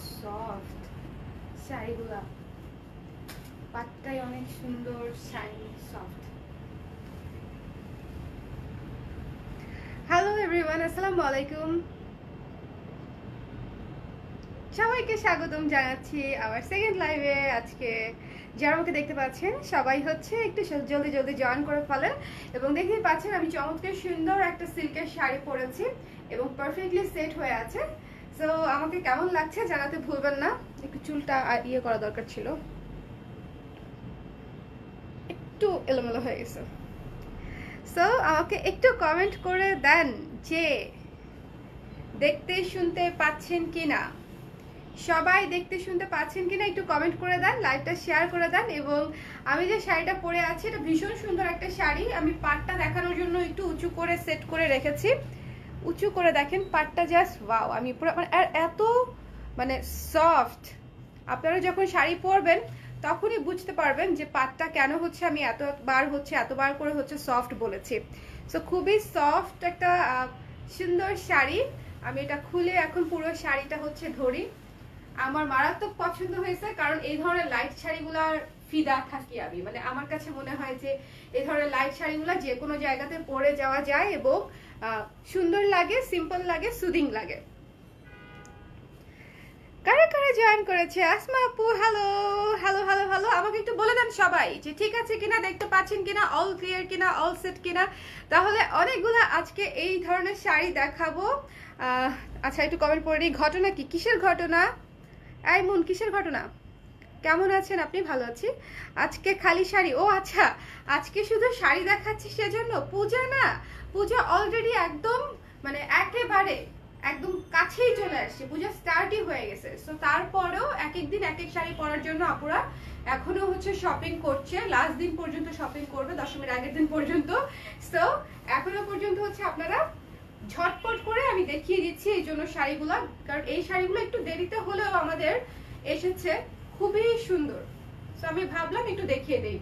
Soft শাড়িগুলা, পাটটাই অনেক সুন্দর, shiny, soft. Hello everyone, আসসালামু আলাইকুম। সবাইকে স্বাগতম জানাচ্ছি আমার সেকেন্ড লাইভে। আজকে যারা আমাকে দেখতে পাচ্ছেন সবাই হচ্ছে একটু জলদি জলদি জয়েন করে ফেলেন। এবং দেখতেই পাচ্ছেন আমি চমৎকার সুন্দর একটা সিল্কের শাড়ি পরেছি এবং পারফেক্টলি সেট হয়ে আছে। সো আমাকে কেমন লাগছে জানাতে ভুলবেন না। একটু চুলটা ইয়ে করা দরকার ছিল, একটু এলোমেলো হয়ে গেছে। সো আমাকে একটু কমেন্ট করে দেন যে দেখতে শুনতে পাচ্ছেন কিনা, সবাই দেখতে শুনতে পাচ্ছেন কিনা একটু কমেন্ট করে দেন, লাইভটা শেয়ার করে দেন। এবং আমি যে শাড়িটা পরে আছি এটা ভীষণ সুন্দর একটা শাড়ি। আমি পাটটা দেখানোর জন্য একটু উঁচু করে সেট করে রেখেছি। উঁচু করে দেখেন পাটটা, জাস্ট ওয়াও। আমি পুরো মানে এত মানে সফট, আপনারা যখন শাড়ি পরবেন তখনই বুঝতে পারবেন যে পাটটা কেন হচ্ছে আমি এতবার করে হচ্ছে সফট বলেছি। সো খুবই সফট একটা সুন্দর শাড়ি। আমি এটা খুলে এখন পুরো শাড়িটা হচ্ছে ধরি। আমার মারাত্মক পছন্দ হয়েছে, কারণ এই ধরনের লাইট শাড়িগুলার ফিদা থাকি আমি। মানে আমার কাছে মনে হয় যে এই ধরনের লাইট শাড়িগুলা যে কোনো জায়গাতে পরে যাওয়া যায় এবং সুন্দর লাগে, সিম্পল লাগে, সুদিং লাগে। কারা কারা জয়েন করেছে? আসমা আপু হ্যালো হ্যালো হ্যালো হ্যালো। আমাকে একটু বলে দেন সবাই যে ঠিক আছে কিনা, দেখতে পাচ্ছেন কিনা, অল ক্লিয়ার কিনা, অল সেট কিনা। তাহলে অনেকগুলো আজকে এই ধরনের শাড়ি দেখাবো। আচ্ছা একটু কমেন্ট পড়ে নিই। ঘটনা কি, কিসের ঘটনা? এই মন, কিসের ঘটনা? কেমন আছেন আপনি? ভালো আছি। আজকে খালি শাড়ি? ও আচ্ছা, আজকে শুধু শাড়ি দেখাচ্ছি সেজন্য? পূজা না, পূজা অলরেডি একদম মানে একেবারে একদম কাছেই চলে আসছে, পূজা স্টার্টই হয়ে গেছে। সো তারপরেও এক এক দিন এক এক শাড়ি পরার জন্য আপুরা এখনো হচ্ছে শপিং করছে। লাস্ট দিন পর্যন্ত শপিং করবে, দশমীর আগের দিন পর্যন্ত। সো এখনো পর্যন্ত হচ্ছে আপনারা ঝটপট করে আমি দেখিয়ে দিচ্ছি এই জন্য শাড়িগুলো, কারণ এই শাড়িগুলো একটু দেরিতে হলেও আমাদের এসেছে, খুবই সুন্দর। সো আমি ভাবলাম একটু দেখিয়ে দেই।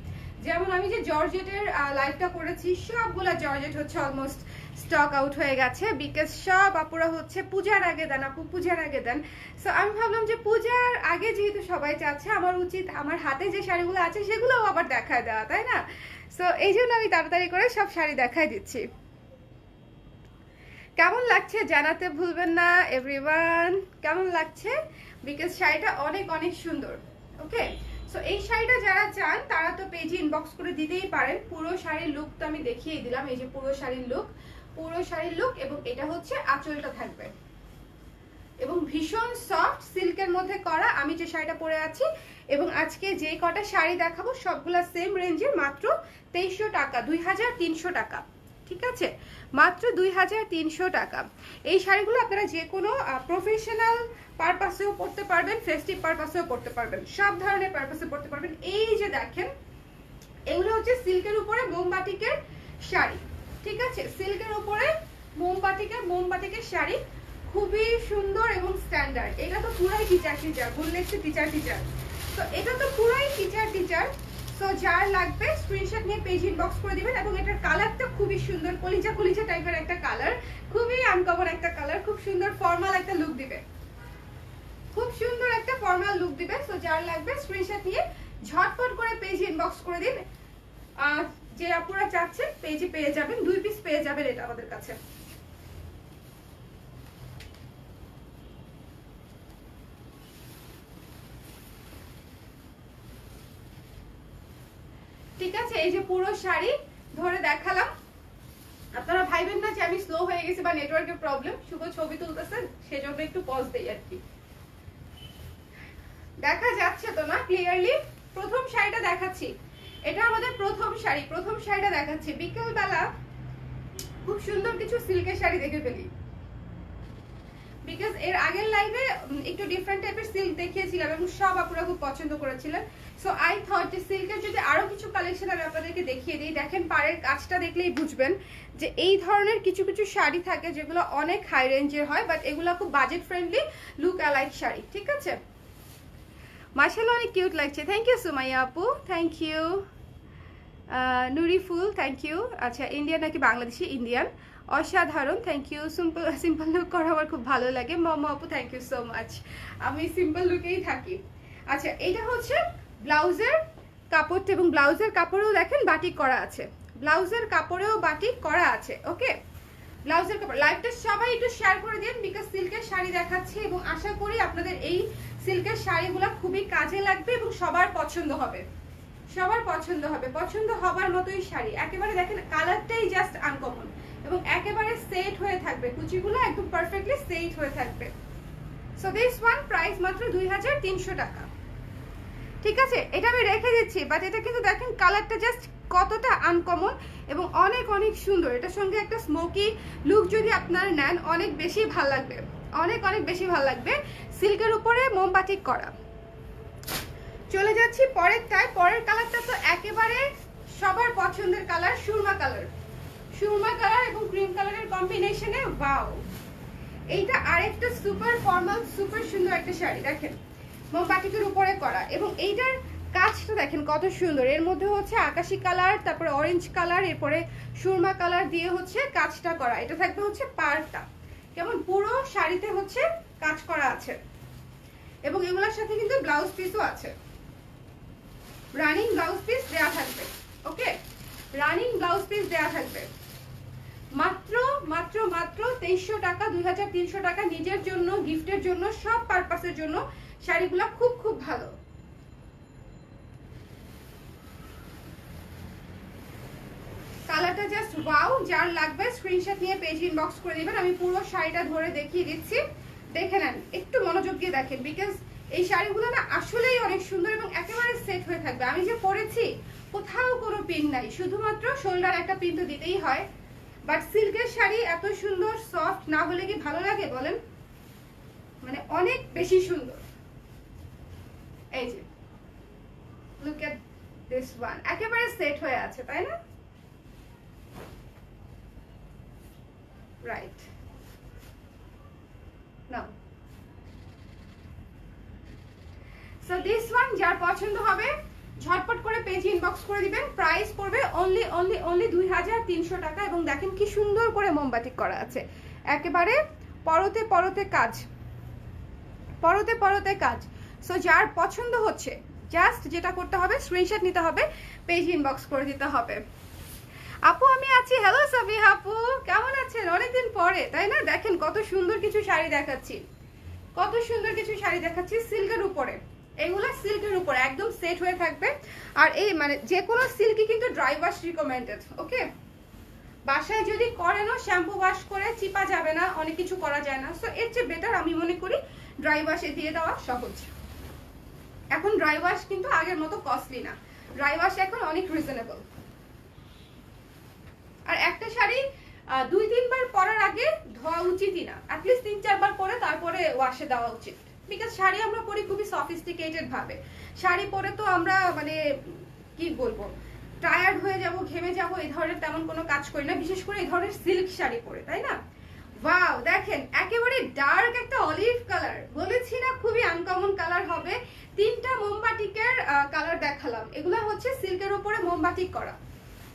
যেমন আমি যে জর্জেটের লাইভটা করেছি, সবগুলা জর্জেট হচ্ছে অলমোস্ট স্টক আউট হয়ে গেছে, বিকজ সব আপুরা হচ্ছে পূজার আগে দেন, আপু পূজার আগে দেন। সো আমি ভাবলাম যে পূজার আগে যেহেতু সবাই চাচ্ছে, আমার উচিত আমার হাতে যে শাড়িগুলো আছে সেগুলোও আবার দেখায় দেওয়া, তাই না? সো এই জন্য আমি তাড়াতাড়ি করে সব শাড়ি দেখাই দিচ্ছি। কেমন লাগছে জানাতে ভুলবেন না এভরিওয়ান, কেমন লাগছে, বিকজ শাড়িটা অনেক অনেক সুন্দর। ওকে, সো এই শাড়িটা যারা চান তারা তো পেজে ইনবক্স করে দিতেই পারেন। পুরো শাড়ির লুক তো আমি দেখিয়ে দিলাম, এই যে পুরো শাড়ির লুক, পুরো শাড়ির লুক। এবং এটা হচ্ছে আঁচলটা থাকবে এবং ভীষণ সফট সিল্কের মধ্যে করা আমি যে শাড়িটা পরে আছি। এবং আজকে যে কটা শাড়ি দেখাবো সবগুলা সেম রেঞ্জের, মাত্র 2300 টাকা, 2300 টাকা। ঠিক আছে, মাত্র 2300 টাকা। এই শাড়িগুলো আপনারা যে কোনো প্রফেশনাল পারপাসেও পড়তে পারবেন, ফেস্টিভ পারপাসেও পড়তে পারবেন, সব ধরনের পারপাসে পড়তে পারবেন। এই যে দেখেন, এগুলো হচ্ছে সিল্কের উপরে মোমবাটিকের শাড়ি। ঠিক আছে, সিল্কের উপরে মোমবাটিকের শাড়ি, খুবই সুন্দর এবং স্ট্যান্ডার্ড। এটা তো পুরাই টিচার বললে একটু টিচার। তো এটা তো পুরাই টিচার। সো যার লাগবে স্ক্রিনশট নিয়ে পেজ ইনবক্স করে দিবেন। এবং এটার কালারটা খুবই সুন্দর, কলিজা টাইপের একটা কালার, খুবই আনকমন একটা কালার, খুব সুন্দর ফর্মাল একটা লুক দিবে, খুব সুন্দর একটা ফর্মাল লুক দিবে। সো যার লাগবে স্ক্রিনশট নিয়ে ঝটপট করে পেজ ইনবক্স করে দিন। যে আপুরা চাচ্ছেন পেজে পেয়ে যাবেন, 2 পিস পেয়ে যাবেন এটা আমাদের কাছে। ঠিক আছে, এই যে পুরো শাড়ি ধরে দেখালাম, আপনারা ভাইবেন না যে আমি স্লো হয়ে গেছি বা নেটওয়ার্কের প্রবলেম। শুভ ছবি তুলতেছেন সেজন্য একটু পজ দেই আর কি। দেখা যাচ্ছে তো না ক্লিয়ারলি? প্রথম শাড়িটা দেখাচ্ছি, এটা আমাদের প্রথম শাড়িটা দেখাচ্ছি। বিকেল বেলা খুব সুন্দর কিছু সিল্কের শাড়ি দেখে ফেলি, বিকজ এর আগের লাইভে একটু ডিফারেন্ট টাইপের সিল্ক দেখিয়েছিলাম এবং সব আপুরা খুব পছন্দ করেছিলেন। সো আই থট যে সিল্কের যদি আরো কিছু কালেকশন আমি আপনাদেরকে দেখিয়ে দিই। দেখেন পাড়ের কাজটা দেখলেই বুঝবেন যে এই ধরনের কিছু কিছু শাড়ি থাকে যেগুলো অনেক হাই রেঞ্জের হয়, বাট এগুলো খুব budget friendly look alike sari. ঠিক আছে, মাশাআল্লাহ অনেক কিউট লাগছে। থ্যাংক ইউ সুমাইয়া আপু, থ্যাংক ইউ। নুরি ফুল, থ্যাংক ইউ। আচ্ছা ইন্ডিয়ান নাকি বাংলাদেশি? ইন্ডিয়ান। অসাধারণ। Thank you. Simple simple look করা আমার খুব ভালো লাগে। মামা আপু থ্যাংক ইউ সো মাচ। আমি সিম্পল লুকেই থাকি। আচ্ছা, এটা হচ্ছে ব্লাউজের কাপড়টা, এবং ব্লাউজের কাপড়েও দেখেন বাটিক করা আছে, ব্লাউজের কাপড়েও বাটিক করা আছে। ওকে, ব্লাউজের কাপড়। লাইভটা সবাই একটু শেয়ার করে দিন, বিকজ সিল্কের শাড়ি দেখাচ্ছি এবং আশা করি আপনাদের এই সিল্কের শাড়িগুলো খুবই কাজে লাগবে এবং সবার পছন্দ হবে, সবার পছন্দ হবে, পছন্দ হবার মতোই শাড়ি। একেবারে দেখেন কালারটাই জাস্ট আনকমন এবং একেবারে সেট হয়ে থাকবে, কুচিগুলো একদম পারফেক্টলি সেট হয়ে থাকবে। সো দিস ওয়ান প্রাইস মাত্র 2300 টাকা। ঠিক আছে, এটা আমি রেখে দিচ্ছি, বাট এটা কিন্তু দেখেন কালারটা জাস্ট কতটা আনকমন এবং অনেক অনেক সুন্দর। এটার সঙ্গে একটা স্মোকি লুক যদি আপনারা নেন অনেক বেশি ভালো লাগবে, অনেক অনেক বেশি ভালো লাগবে। সিল্কের উপরে মোমবাটিক করা। চলে যাচ্ছি পরেরটায়। পরের কালারটা তো একেবারে সবার পছন্দের colour, Surma colour. Surma colour এবং ক্রিম কালারের কম্বিনেশনে ওয়াও, এইটা আরেকটা সুপার ফর্মাল সুপার সুন্দর একটা শাড়ি। দেখেন মোমবাটিকের উপরে করা এবং এইটার কাজটা দেখেন কত সুন্দর। এর মধ্যে হচ্ছে আকাশি কালার, তারপরে অরেঞ্জ কালার, এরপরে সুরমা কালার দিয়ে হচ্ছে কাজটা করা। এটা থাকবে হচ্ছে পাড়টা, কেমন পুরো শাড়িতে হচ্ছে কাজ করা আছে এবং এগুলোর সাথে কিন্তু ব্লাউজ পিসও আছে, রানিং ব্লাউজ পিস দেয়া থাকবে। ওকে, রানিং ব্লাউজ পিস দেয়া থাকবে। মাত্র মাত্র মাত্র 2300 টাকা, 2300 টাকা। নিজের জন্য, গিফটের জন্য, সব পারপাসের জন্য শাড়িগুলো খুব খুব ভালো। কালারটা জাস্ট ওয়াও। যার লাগবে স্ক্রিনশট নিয়ে পেজ ইনবক্স করে দিবেন। আমি পুরো শাড়িটা ধরে দেখিয়ে দিচ্ছি, দেখে নেন, একটু মনোযোগ দিয়ে দেখেন, বিকজ এই শাড়িগুলো না আসলেই অনেক সুন্দর এবং একেবারে সেট হয়ে থাকবে। আমি যে পরেছি কোথাও কোনো পিন নাই, শুধুমাত্র শোল্ডার একটা পিন তো দিতেই হয়। বাট সিল্কের শাড়ি এত সুন্দর সফট না হলে কি ভালো লাগে বলেন? মানে অনেক বেশি সুন্দর। এই যে লুক এট দিস ওয়ান, একেবারে সেট হয়ে আছে, তাই না? Right now. So this one যার পছন্দ হবে ঝটপট করে পেজ ইনবক্স করে দিবেন। প্রাইস পড়বে অনলি অনলি অনলি 2300 টাকা। এবং দেখেন কি সুন্দর করে মোমবাতিক করা আছে, একেবারে পরতে পরতে কাজ, পরতে পরতে কাজ। সো যার পছন্দ হচ্ছে জাস্ট যেটা করতে হবে স্ক্রিনশট নিতে হবে, পেজ ইনবক্স করে দিতে হবে। আপু আমি আছি। হ্যালো সাবিহা আপু, কেমন আছেন? অনেকদিন পরে, তাই না? দেখেন কত সুন্দর কিছু শাড়ি দেখাচ্ছি, কত সুন্দর কিছু শাড়ি দেখাচ্ছি সিল্কের উপরে। এগুলো সিল্কের উপরে একদম সেট হয়ে থাকবে। আর এই মানে যে কোনো সিল্কই কিন্তু ড্রাই ওয়াশ রিকমেন্ডেড। ওকে, বাসায় যদি করেনও শ্যাম্পু ওয়াশ করে চিপা যাবে না, অনেক কিছু করা যায় না। সো এর চেয়ে বেটার আমি মনে করি ড্রাই ওয়াশে দিয়ে দেওয়া সহজ। এখন ড্রাই ওয়াশ কিন্তু আগের মতো কস্টলি না, ড্রাই ওয়াশ এখন অনেক রিজনেবল। আর একটা শাড়ি 2-3 বার পরার আগে ধোয়া উচিতই না, অ্যাটলিস্ট 3-4 বার পরে তারপরে ওয়াশে দেওয়া উচিত। বিকজ শাড়ি আমরা পরি খুবই সফিস্টিকেটেড ভাবে। শাড়ি পরে তো আমরা মানে কি বলবো, টায়ার্ড হয়ে যাব, ঘেমে যাব, এই ধরনের তেমন কোনো কাজ করি না, বিশেষ করে এই ধরনের সিল্ক শাড়ি পরে, তাই না? ওয়াও, দেখেন একেবারে ডার্ক একটা অলিভ কালার, বলেছি না খুবই আনকমন কালার হবে। 3টা মোমবাটিকের কালার দেখালাম, এগুলো হচ্ছে সিল্কের উপরে মোমবাটিক করা,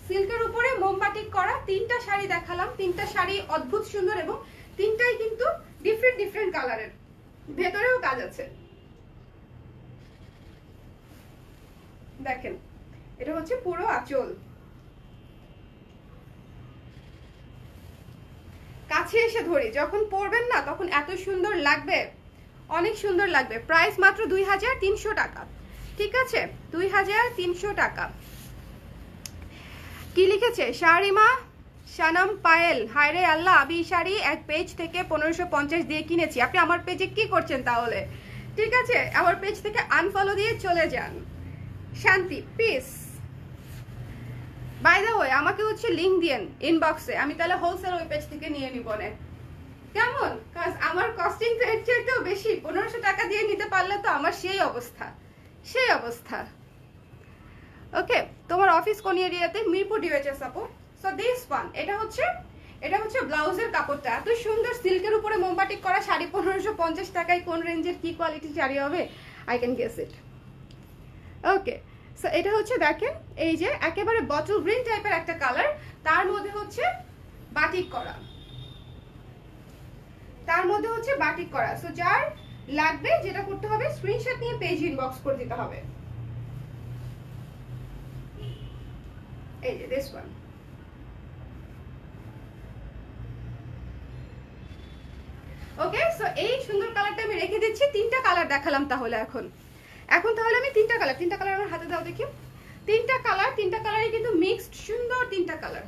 সিল্কের উপরে মোমবাটিক করা 3টা শাড়ি দেখালাম। 3টা শাড়ি অদ্ভুত সুন্দর এবং 3টাই কিন্তু ডিফারেন্ট ডিফারেন্ট কালারের, ভেতরেও কাজ আছে। দেখেন এটা হচ্ছে পুরো আঁচল, কাছে এসে ধরি, যখন পরবেন না তখন এত সুন্দর লাগবে, অনেক সুন্দর লাগবে। প্রাইস মাত্র 2300 টাকা। ঠিক আছে, 2300 টাকা। কি লিখেছে শাড়িমা শানাম পায়েল? হায়রে আল্লাহ, আমি শাড়ি এক পেজ থেকে 1550 দিয়ে কিনেছি। আপনি আমার পেজে কি করছেন তাহলে? ঠিক আছে, আমার পেজ থেকে আনফলো দিয়ে চলে যান। শান্তি পিস। বাই দ্য ওয়ে আমাকে হচ্ছে লিংক দিয়েন ইনবক্সে, আমি তাহলে হোলসেল ওই পেজ থেকে নিয়ে নিব না, কেমন? কাজ আমার কস্টিং তো এর চেয়েও বেশি। 1500 টাকা দিয়ে নিতে পারলে তো আমার সেই অবস্থা, সেই অবস্থা। ওকে, তোমার অফিস কোন এরিয়াতে? মিরপুর ডিওএইচএস আপু। সো দিস ওয়ান, এটা হচ্ছে ব্লাউজের কাপড়টা এত সুন্দর সিল্কের উপরে মোমবাটিক করা শাড়ি। 1550 টাকায় কোন রেঞ্জের কি কোয়ালিটির শাড়ি হবে? I can guess it. Okay, so এটা হচ্ছে দেখেন এই যে একেবারে বটল গ্রিন টাইপের একটা কালার, তার মধ্যে হচ্ছে বাটিক করা, তার মধ্যে হচ্ছে বাটিক করা। সো যার লাগবে যেটা করতে হবে স্ক্রিনশট নিয়ে পেজ ইনবক্স করে দিতে হবে। এই যে দিস ওয়ান। ওকে, সো এই সুন্দর কালারটা আমি রেখে দিচ্ছি। তিনটা কালার দেখালাম তাহলে এখন তাহলে আমি তিনটা কালার আমার হাতে দাও দেখি। তিনটা কালারই কিন্তু মিক্সড, সুন্দর তিনটা কালার।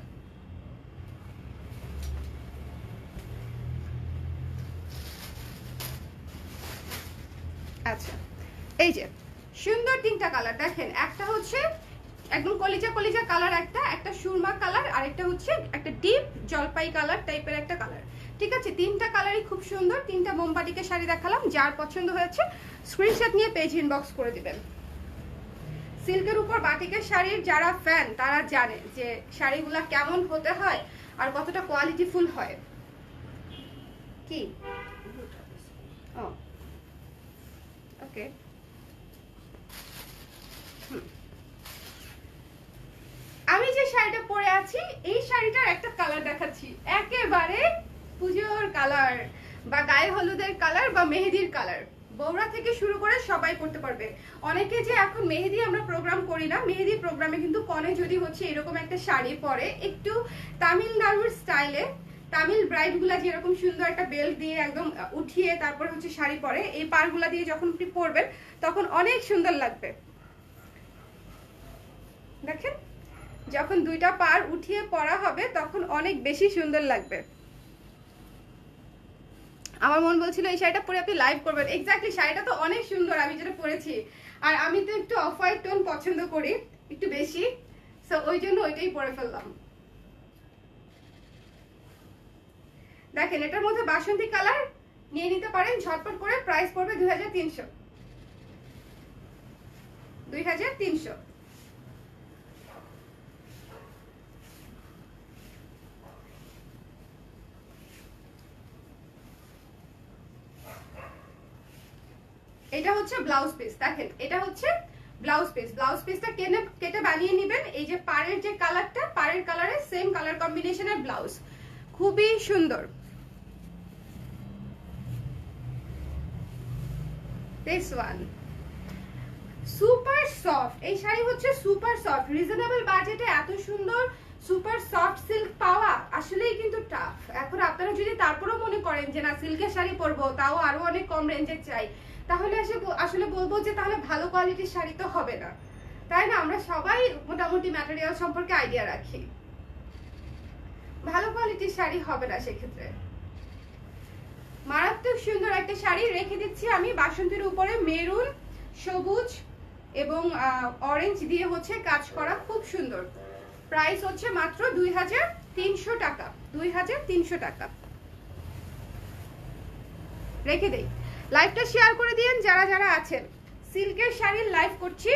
আচ্ছা, এই যে সুন্দর তিনটা কালার দেখেন, একটা হচ্ছে একদম কলিজা কালার, একটা সুরমা কালার, আর একটা হচ্ছে একটা ডিপ জলপাই কালার টাইপের একটা কালার। ঠিক আছে, তিনটা কালারই খুব সুন্দর। তিনটা মোমবাটিকের শাড়ি দেখালাম, যার পছন্দ হয়েছে স্ক্রিনশট নিয়ে পেজ ইনবক্স করে দিবেন। সিল্কের উপর বাটিকের শাড়ির যারা ফ্যান তারা জানে যে শাড়িগুলা কেমন হতে হয় আর কতটা কোয়ালিটিফুল হয়। কি ওকে, আমি যে শাড়িটা পরে আছি এই শাড়িটার একটা কালার দেখাচ্ছি, একেবারে পুজোর কালার বা গায়ে হলুদের কালার বা মেহেদির কালার। বৌরা থেকে শুরু করে সবাই পড়তে পারবে। অনেকে যে এখন মেহেদি আমরা প্রোগ্রাম করি না, মেহেদি প্রোগ্রামে কিন্তু কনে যদি হচ্ছে এরকম একটা শাড়ি পরে একটু তামিলনাড়ুর স্টাইলে, তামিল ব্রাইড গুলা যেরকম সুন্দর একটা বেল্ট দিয়ে একদম উঠিয়ে তারপরে হচ্ছে শাড়ি পরে, এই পাড়গুলা দিয়ে যখন আপনি পরবেন তখন অনেক সুন্দর লাগবে। দেখেন, যখন দুইটা পার উঠিয়ে পরা হবে তখন অনেক বেশি সুন্দর লাগবে। আমার মন বলছিল এই শাড়িটা পরে আপনি লাইভ করবেন। এক্স্যাক্টলি, শাড়িটা তো অনেক সুন্দর, আমি যেটা পরেছি। আর আমি তো একটু অফ হোয়াইট টোন পছন্দ করি একটু বেশি, সো ওই জন্য ওইটাই পরে ফেললাম। দেখেন, এটার মধ্যে বাসন্তী কালার নিয়ে নিতে পারেন ঝটপট করে। প্রাইস পড়বে 2300। এটা হচ্ছে ব্লাউজ পিস। দেখেন, এটা হচ্ছে ব্লাউজ পিস। ব্লাউজ পিসটা কেটে বানিয়ে নেবেন। এই যে পাড়ের যে কালারটা, পাড়ের কালারে সেম কালার কম্বিনেশনের ব্লাউজ, খুবই সুন্দর। দিস ওয়ান সুপার সফট, এই শাড়ি হচ্ছে সুপার সফট। রিজনেবল বাজেটে এত সুন্দর সুপার সফট সিল্ক পাওয়া আসলেই কিন্তু টাফ। এখন আপনারা যদি তারপরেও মনে করেন যে না সিল্কের শাড়ি পরবো, তাও আরো অনেক কম রেঞ্জের চাই, তাহলে আসলে বলবো যে তাহলে ভালো কোয়ালিটির শাড়ি তো হবে না, তাই না? আমরা সবাই মোটামুটি ম্যাটেরিয়াল সম্পর্কে আইডিয়া রাখি, ভালো কোয়ালিটির শাড়ি হবে না সেক্ষেত্রে। মারাত্মক সুন্দর একটা শাড়ি রেখে দিচ্ছি আমি বাসন্তীর উপরে, মেরুন, সবুজ এবং অরেঞ্জ দিয়ে হচ্ছে কাজ করা, খুব সুন্দর। প্রাইস হচ্ছে মাত্র 2300 টাকা। 2300 টাকা রেখে দেই। লাইভটা শেয়ার করে দিয়েন যারা যারা আছেন। সিল্কের শাড়ির লাইভ করছি,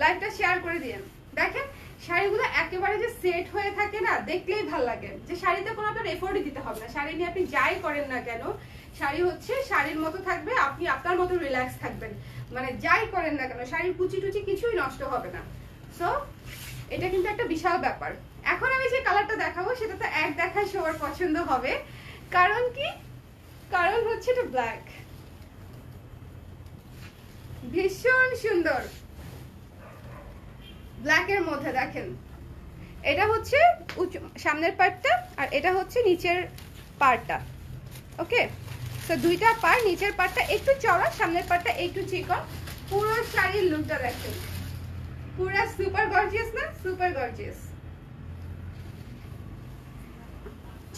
লাইভটা শেয়ার করে দিয়েন। দেখেন শাড়িগুলো একেবারে যে সেট হয়ে থাকে না, দেখলেই ভালো লাগে। যে শাড়িতে কোনো আপনার এফোর্টই দিতে হবে না। শাড়ি নিয়ে আপনি যাই করেন না কেন, শাড়ি হচ্ছে শাড়ির মতো থাকবে, আপনি আপনার মতো রিল্যাক্স থাকবেন। মানে যাই করেন না কেন শাড়ির কুচি টুচি কিছুই নষ্ট হবে না। সো এটা কিন্তু একটা বিশাল ব্যাপার। এখন আমি যে কালারটা দেখাবো সেটা তো এক দেখায় সবার পছন্দ হবে। কারণ কি? কারণ হচ্ছে এটা ব্ল্যাক, ভীষণ সুন্দর ব্ল্যাকের মধ্যে। দেখেন, এটা হচ্ছে সামনের পার্টটা আর এটা হচ্ছে নিচের পার্টটা। ওকে, তো দুইটা পার, নিচের পার্টটা একটু চওড়া, সামনের পার্টটা একটু চিকন। পুরো শাড়ির লুকটা দেখেন, পুরো সুপার গর্জিয়াস না? Super gorgeous.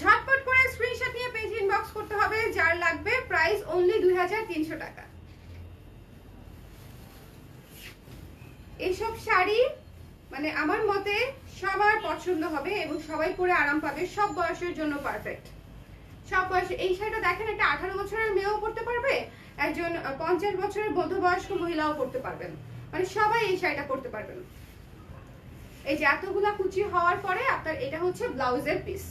ঝটপট করে স্ক্রিনশট নিয়ে পেজ ইনবক্স করতে হবে যার লাগবে। প্রাইস অনলি 2300 টাকা। এইসব শাড়ি মানে আমার মতে সবার পছন্দ হবে এবং সবাই পরে আরাম পাবে, সব বয়সের জন্য পারফেক্ট। সব বয়সে এই শাড়িটা দেখেন, একটা 18 বছরের মেয়েও পরতে পারবে, একজন 50 বছরের মধ্যবয়স্ক মহিলাও পরতে পারবেন, মানে সবাই এই শাড়িটা পরতে পারবেন। এই যে এতগুলা কুচি হওয়ার পরে আপনার এটা হচ্ছে ব্লাউজের পিস।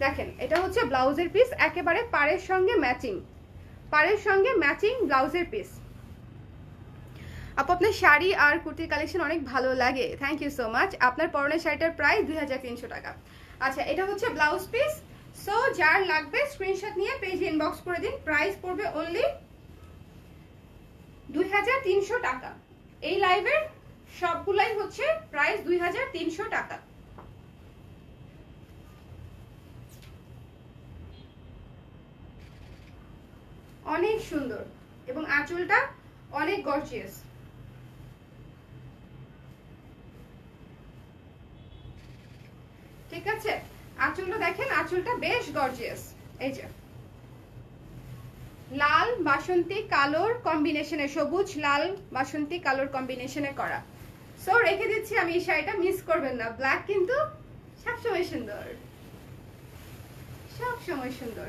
দেখেন, এটা হচ্ছে ব্লাউজের পিস, একেবারে পাড়ের সঙ্গে ম্যাচিং, পাড়ের সঙ্গে ম্যাচিং ব্লাউজের পিস। আপু আপনার শাড়ি আর কুর্তির কালেকশন অনেক ভালো লাগে, থ্যাংক ইউ সো মাচ। আপনার পরনের শাড়িটার প্রাইস 2300 টাকা। আচ্ছা, এটা হচ্ছে ব্লাউজ পিস। সো যার লাগবে স্ক্রিনশট নিয়ে পেজে ইনবক্স করে দিন। প্রাইস পড়বে অনলি 2300 টাকা। এই লাইভের সবগুলাই হচ্ছে প্রাইস 2300 টাকা। অনেক সুন্দর এবং আঁচলটা অনেক গর্জিয়াস। ঠিক আছে, আঁচলটা দেখেন, আঁচলটা বেশ গর্জিয়াস। এই যে লাল বাসন্তী কালোর কম্বিনেশনে, সবুজ লাল বাসন্তী কালোর কম্বিনেশনে করা। সো রেখে দিচ্ছি আমি এই শাড়িটা, মিস করবেন না। ব্ল্যাক কিন্তু সবসময় সুন্দর, সবসময় সুন্দর।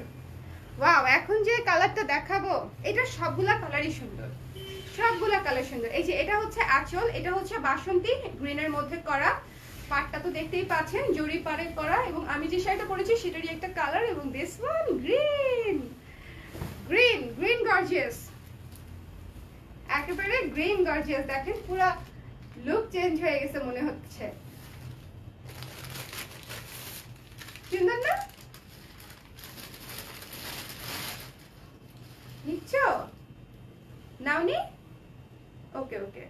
ওয়াও, এখন যে কালারটা দেখাবো এটা সবগুলা কালারই সুন্দর, সবগুলা কালার সুন্দর। এই যে এটা হচ্ছে আঁচল, এটা হচ্ছে বাসন্তী গ্রিনের মধ্যে করা। পাটটা তো দেখতেই পাচ্ছেন জরি পাড়ে করা, এবং আমি যে শাড়িটা পরেছি সেটারই একটা কালার। এবং this one green, green green gorgeous, একেবারে গ্রিন গর্জিয়াস। দেখেন পুরো লুক চেঞ্জ হয়ে গেছে মনে হচ্ছে, সুন্দর না? নিচ্ছ নাওনি? ওকে ওকে।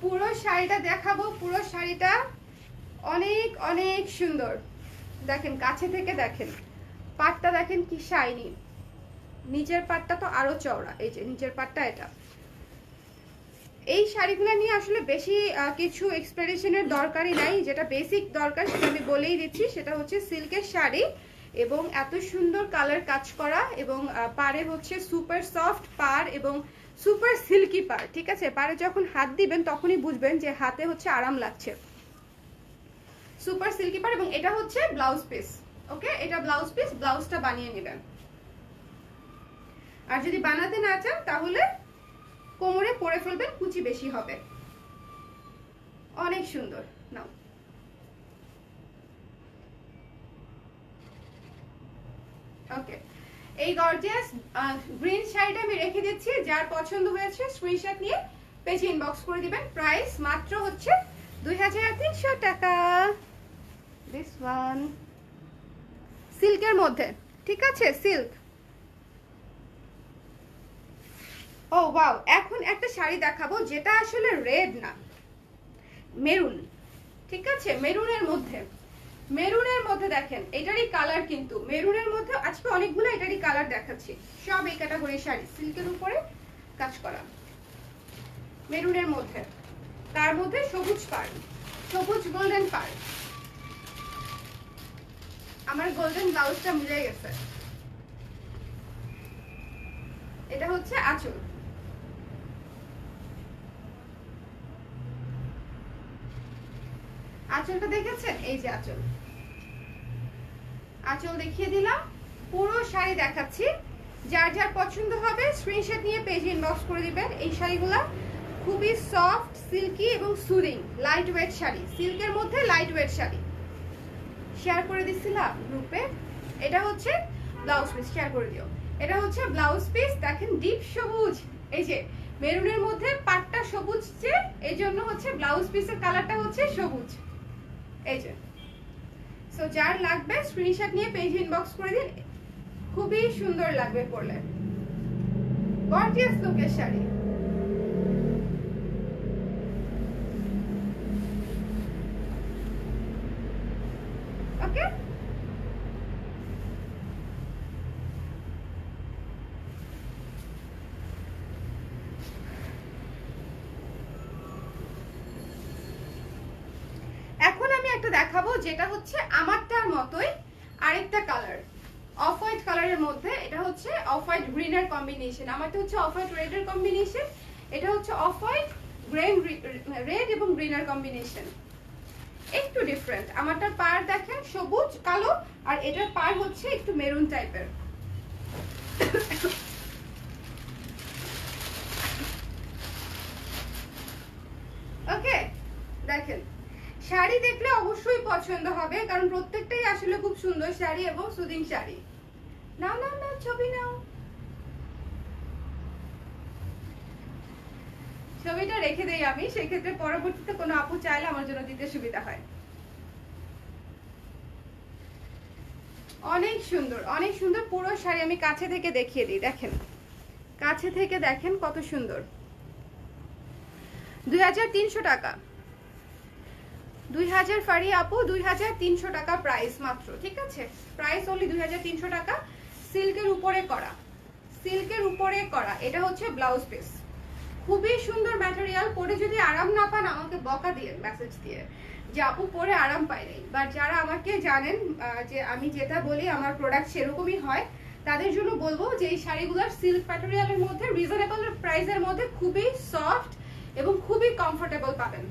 পুরো শাড়িটা দেখাবো, পুরো শাড়িটা অনেক অনেক সুন্দর। দেখেন কাছে থেকে দেখেন, পাটটা দেখেন কি শাইনি, নিচের পাটটা তো আরো চওড়া। এই যে নিচের পাটটা এটা। এই শাড়িগুলো নিয়ে আসলে বেশি কিছু এক্সপ্লেনেশনের দরকারই নাই, যেটা বেসিক দরকার সেটা আমি বলেই দিচ্ছি। সেটা হচ্ছে সিল্কের শাড়ি এবং এত সুন্দর কালার কাজ করা, এবং পাড়ে হচ্ছে সুপার সফট পাড় এবং সুপার সিল্কি পাড়। ঠিক আছে, পাড়ে যখন হাত দিবেন তখনই বুঝবেন যে হাতে হচ্ছে আরাম লাগছে। সুপার সিল্কি পাড়, এবং এটা হচ্ছে ব্লাউজ পিস। ওকে, এটা ব্লাউজ পিস, ব্লাউজটা বানিয়ে নেবেন। আর যদি বানাতে না চান তাহলে কোমরে পরে ফেলবেন, কুচি বেশি হবে। অনেক সুন্দর। নাও, ওকে। এই গর্জিয়াস গ্রিন শাড়িটা আমি রেখে দিচ্ছি। যার পছন্দ হয়েছে স্ক্রিনশট নিয়ে পেজে ইনবক্স করে দিবেন। প্রাইস মাত্র হচ্ছে 2300 টাকা। দিস ওয়ান সিল্কের মধ্যে, ঠিক আছে, সিল্ক। ও ওয়াও, এখন একটা শাড়ি দেখাবো যেটা আসলে রেড না, মেরুন। ঠিক আছে, মেরুনের মধ্যে, মেরুনের মধ্যে দেখেন এটারই কালার, কিন্তু মেরুনের মধ্যে আজকে অনেকগুলো এটারই কালার দেখাচ্ছি। সব এই ক্যাটাগরির শাড়ি, সিল্কের উপরে কাজ করা, মেরুনের মধ্যে, তার মধ্যে সবুজ পাড়, সবুজ গোল্ডেন পাড়। আমার গোল্ডেন ব্লাউজটা মিলে গেছে। এটা হচ্ছে আঁচল। আঁচলটা দেখেছেন? এই যে আঁচল, আঁচল দেখিয়ে দিলাম। পুরো শাড়ি দেখাচ্ছি। যার যার পছন্দ হবে স্ক্রিনশট নিয়ে পেজে ইনবক্স করে দিবেন। এই শাড়িগুলা খুবই সফট, সিল্কি এবং সুদিং, লাইট ওয়েট শাড়ি, সিল্কের মধ্যে লাইট ওয়েট শাড়ি। শেয়ার করে দিছিলাম গ্রুপে। এটা হচ্ছে ব্লাউজ পিস, শেয়ার করে দিও। এটা হচ্ছে ব্লাউজ পিস, দেখেন ডিপ সবুজ। এই যে মেরুনের মধ্যে পাটটা সবুজ, যে এই জন্য হচ্ছে ব্লাউজ পিসের কালারটা হচ্ছে সবুজ। এই যে, সো যার লাগবে স্ক্রিনশট নিয়ে পেজ ইনবক্স করে দিন। খুবই সুন্দর লাগবে পরলে, গর্জিয়াস লুকের শাড়ি। ওকে, এখন আমি একটা দেখাবো যেটা হচ্ছে আমারটার মতোই আরেকটা কালার, অফ হোয়াইট কালারের মধ্যে। এটা হচ্ছে অফ হোয়াইট গ্রিনের কম্বিনেশন, আমারটা হচ্ছে অফ হোয়াইট রেডের কম্বিনেশন। এটা হচ্ছে অফ হোয়াইট গ্রিন, রেড এবং গ্রিনের কম্বিনেশন, একটু ডিফারেন্ট। আমারটার পাড় দেখেন সবুজ কালো, আর এটার পাড় হচ্ছে একটু মেরুন টাইপের। ওকে, দেখেন শাড়ি দেখলে অবশ্যই পছন্দ হবে, কারণ প্রত্যেকটাই আসলে খুব সুন্দর শাড়ি এবং সুদিং শাড়ি। নাও নাও নাও, ছবি নাও। ছবিটা রেখে দেই আমি, সেক্ষেত্রে পরবর্তীতে কোনো আপু চাইলে আমার জন্য দিতে সুবিধা হয়। অনেক সুন্দর, অনেক সুন্দর পুরো শাড়ি। আমি কাছে থেকে দেখিয়ে দিই, দেখেন কাছে থেকে দেখেন কত সুন্দর। 2300 টাকা, 2000 ফারি আপু, 2300 টাকা প্রাইস মাত্র, ঠিক আছে? প্রাইস অনলি 2300 টাকা। সিল্কের উপরে করা, সিল্কের উপরে করা। এটা হচ্ছে ব্লাউজ পিস, খুবই সুন্দর ম্যাটেরিয়াল। পরে যদি আরাম না পান আমাকে বকা দিয়ে মেসেজ দিয়ে যে আপু পরে আরাম পাইনি। বাট যারা আমাকে জানেন যে আমি যেটা বলি আমার প্রোডাক্ট সেরকমই হয়, তাদের জন্য বলবো যে এই শাড়িগুলোর সিল্ক ম্যাটেরিয়ালের মধ্যে রিজনেবল প্রাইসের মধ্যে খুবই সফট এবং খুবই কমফোর্টেবল পাবেন,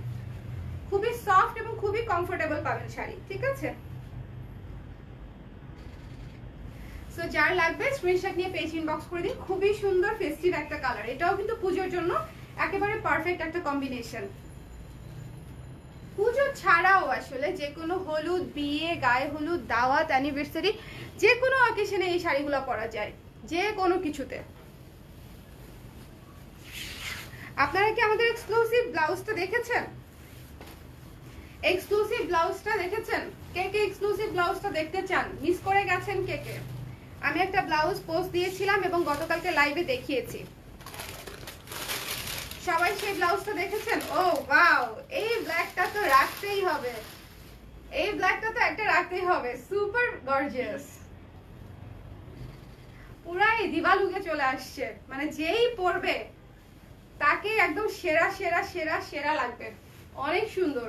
খুবই সফট এবং খুবই কমফোর্টেবল পাবেন শাড়ি, ঠিক আছে? সো যার লাগবে স্ক্রিনশট নিয়ে পেজ ইনবক্স করে দিন। খুবই সুন্দর ফেস্টিভ একটা কালার, এটাও কিন্তু পুজোর জন্য একেবারে পারফেক্ট একটা কম্বিনেশন। পুজো ছাড়াও আসলে যে কোনো হলুদ, বিয়ে, গায়ে হলুদ, দাওয়াত, অ্যানিভার্সারি, যে কোনো অকেশনে এই শাড়িগুলো পরা যায়, যে কোনো কিছুতে। আপনারা কি আমাদের এক্সক্লুসিভ ব্লাউজটা দেখেছেন? এক্সক্লুসিভ ব্লাউজটা দেখেছেন? কে কে এক্সক্লুসিভ ব্লাউজটা দেখতে চান? মিস করে গেছেন কে কে? আমি একটা ব্লাউজ পোস্ট দিয়েছিলাম এবং গতকালকে লাইভে দেখিয়েছি, সবাই সেই ব্লাউজটা দেখেছেন? ও ওয়াও, এই ব্ল্যাকটা তো রাখতেই হবে, এই ব্ল্যাকটা তো একটা রাখতেই হবে, সুপার গর্জিয়াস, পুরাই দিবা লুকে চলে আসছে। মানে যেই পরবে তাকে একদম সেরা সেরা সেরা সেরা লাগবে, অনেক সুন্দর।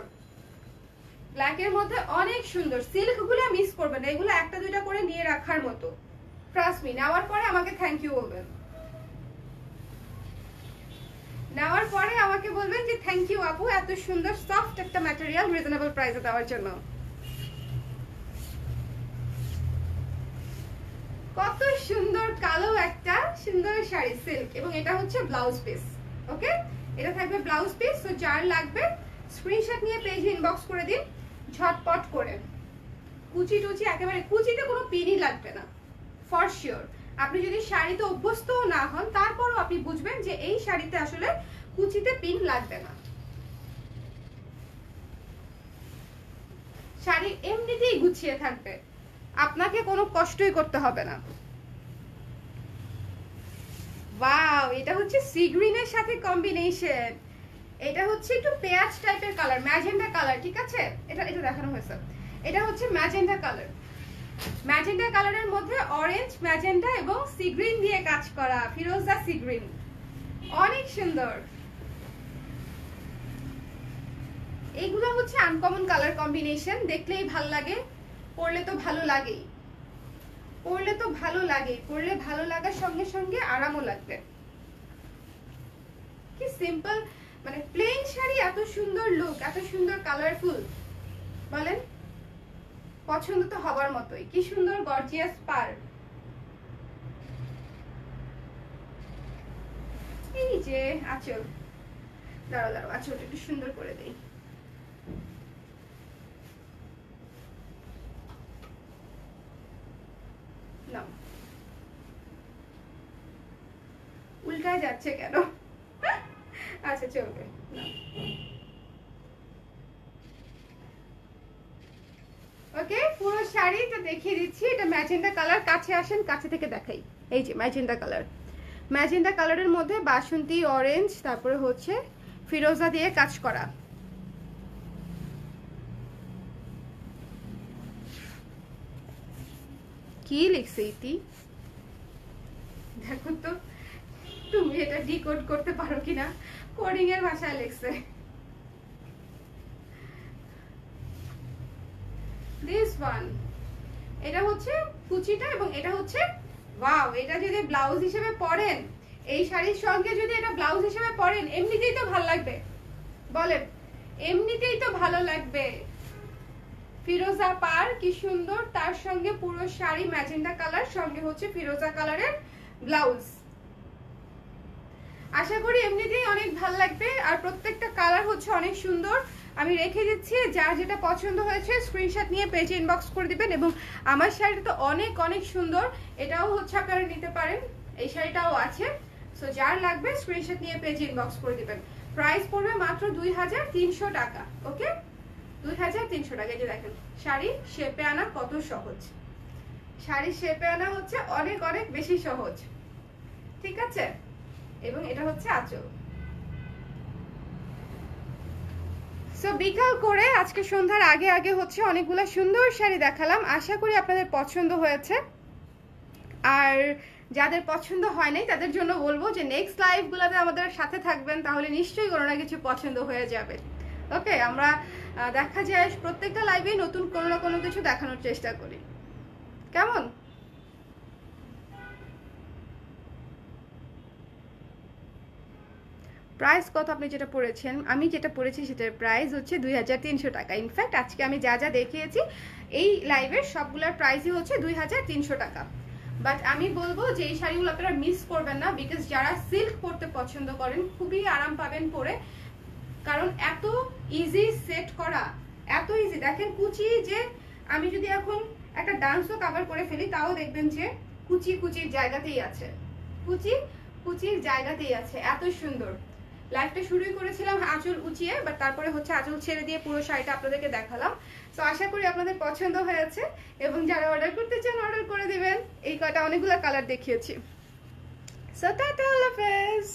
ব্ল্যাকের মধ্যে অনেক সুন্দর। সিল্কগুলো মিস করবেন, এগুলো একটা দুইটা করে নিয়ে রাখার মতো। ট্রাস্ট মি, নেওয়ার পরে আমাকে থ্যাংক ইউ বলবেন, নেওয়ার পরে আমাকে বলবেন যে থ্যাংক ইউ আপু এত সুন্দর সফট একটা ম্যাটেরিয়াল রিজনেবল প্রাইসে দেওয়ার জন্য। কত সুন্দর কালো একটা সুন্দর শাড়ি সিল্ক, এবং এটা হচ্ছে ব্লাউজ পিস। ওকে, এটা থাকবে ব্লাউজ পিস। তো যার লাগবে স্ক্রিনশট নিয়ে পেজে ইনবক্স করে দিন ঝটপট করে। কুচি টুচি একেবারে, কুচিতে কোনো পিনই লাগবে না ফর শিওর। আপনি যদি শাড়িতে অভ্যস্তও না হন তারপরও আপনি বুঝবেন যে এই শাড়িতে আসলে কুচিতে পিন লাগবে না। শাড়ি এমনিতেই গুছিয়ে থাকবে, আপনাকে কোনো কষ্টই করতে হবে না। ওয়াও, এটা হচ্ছে সি গ্রিনের সাথে কম্বিনেশন। এটা হচ্ছে একটু পেঁয়াজ টাইপের কালার, ম্যাজেন্ডা কালার, ঠিক আছে? এটা এটা দেখানো হয়েছে, এটা হচ্ছে ম্যাজেন্ডা কালার। ম্যাজেন্ডা কালারের মধ্যে অরেঞ্জ, ম্যাজেন্ডা এবং সি গ্রিন দিয়ে কাজ করা, ফিরোজা সি গ্রিন, অনেক সুন্দর। এইগুলো হচ্ছে আনকমন কালার কম্বিনেশন, দেখলেই ভালো লাগে, পরলে তো ভালো লাগেই, পরলে তো ভালো লাগে, পরলে ভালো লাগার সঙ্গে সঙ্গে আরামও লাগবে। কি সিম্পল, মানে প্লেন শাড়ি এত সুন্দর লুক, এত সুন্দর কালারফুল, বলেন পছন্দ তো হবার মতোই। কি সুন্দর গর্জিয়াস পার, এই যে আঁচল, দাঁড়াও দাঁড়াও আঁচলটা একটু সুন্দর করে দেই। না উল্টায় যাচ্ছে কেন? আচ্ছা চলবে। ওকে, পুরো শাড়িটা দেখিয়ে দিচ্ছি। এটা ম্যাজেন্ডা কালার, কাছে আসেন, কাছে থেকে দেখাই। এই যে ম্যাজেন্ডা কালার, ম্যাজেন্ডা কালারের মধ্যে বাসন্তী অরেঞ্জ, তারপরে হচ্ছে ফিরোজা দিয়ে কাজ করা। কি লিখছে ইতি, দেখো তো তুমি এটা ডিকোড করতে পারো কিনা, কোডিং এর ভাষায় লিখছে। দিস ওয়ান, এটা হচ্ছে কুচিটা এবং এটা হচ্ছে, ওয়াও, এটা যদি ব্লাউজ হিসেবে পরেন, এই শাড়ির সঙ্গে যদি এটা ব্লাউজ হিসেবে পরেন এমনিতেই তো ভালো লাগবে, বলেন এমনিতেই তো ভালো লাগবে। ফিরোজা পার, কি সুন্দর, তার সঙ্গে পুরো শাড়ি ম্যাজেন্ডা কালার, সঙ্গে হচ্ছে ফিরোজা কালারের ব্লাউজ। আশা করি এমনিতেই অনেক ভালো লাগবে, আর প্রত্যেকটা কালার হচ্ছে অনেক সুন্দর। আমি রেখে দিচ্ছি, যার যেটা পছন্দ হয়েছে স্ক্রিনশট নিয়ে পেজে ইনবক্স করে দিবেন। এবং আমার শাড়িটা তো অনেক অনেক সুন্দর, এটাও হচ্ছে আপনারা নিতে পারেন, এই শাড়িটাও আছে। সো যার লাগবে স্ক্রিনশট নিয়ে পেজে ইনবক্স করে দিবেন। প্রাইস পড়বে মাত্র 2300 টাকা। ওকে, 2300 টাকা। এই যে দেখেন শাড়ি শেপে আনা কত সহজ, শাড়ি শেপে আনা হচ্ছে অনেক অনেক বেশি সহজ, ঠিক আছে। এবং এটা হচ্ছে আঁচল। সো বিকাল করে আজকে সন্ধ্যার আগে আগে হচ্ছে অনেকগুলো সুন্দর শাড়ি দেখালাম, আশা করি আপনাদের পছন্দ হয়েছে। আর যাদের পছন্দ হয় নাই তাদের জন্য বলবো যে নেক্সট লাইভগুলোতে আমাদের সাথে থাকবেন, তাহলে নিশ্চয়ই কোনো না কিছু পছন্দ হয়ে যাবে। ওকে, আমরা দেখা যায় প্রত্যেকটা লাইভেই নতুন কোনো না কোনো কিছু দেখানোর চেষ্টা করি, কেমন? প্রাইস কত আপনি যেটা পড়েছেন? আমি যেটা পড়েছি সেটার প্রাইস হচ্ছে 2300 টাকা। ইনফ্যাক্ট আজকে আমি যা যা দেখিয়েছি এই লাইভের সবগুলোর প্রাইসই হচ্ছে 2300 টাকা। বাট আমি বলবো যে এই শাড়িগুলো আপনারা মিস করবেন না, বিকজ যারা সিল্ক পরতে পছন্দ করেন খুবই আরাম পাবেন পরে, কারণ এত ইজি সেট করা, এত ইজি। দেখেন কুচি, যে আমি যদি এখন একটা ডান্সও কভার করে ফেলি তাও দেখবেন যে কুচি কুচির জায়গাতেই আছে, কুচি কুচির জায়গাতেই আছে, এত সুন্দর। লাইভটা শুরুই করেছিলাম আঁচল উঁচিয়ে, বাট তারপরে হচ্ছে আঁচল ছেড়ে দিয়ে পুরো শাড়িটা আপনাদেরকে দেখালাম। তো আশা করি আপনাদের পছন্দ হয়েছে, এবং যারা অর্ডার করতে চান অর্ডার করে দিবেন। এই কয়টা অনেকগুলো কালার দেখিয়েছি। সো টাটা, আল্লাহ হাফেজ।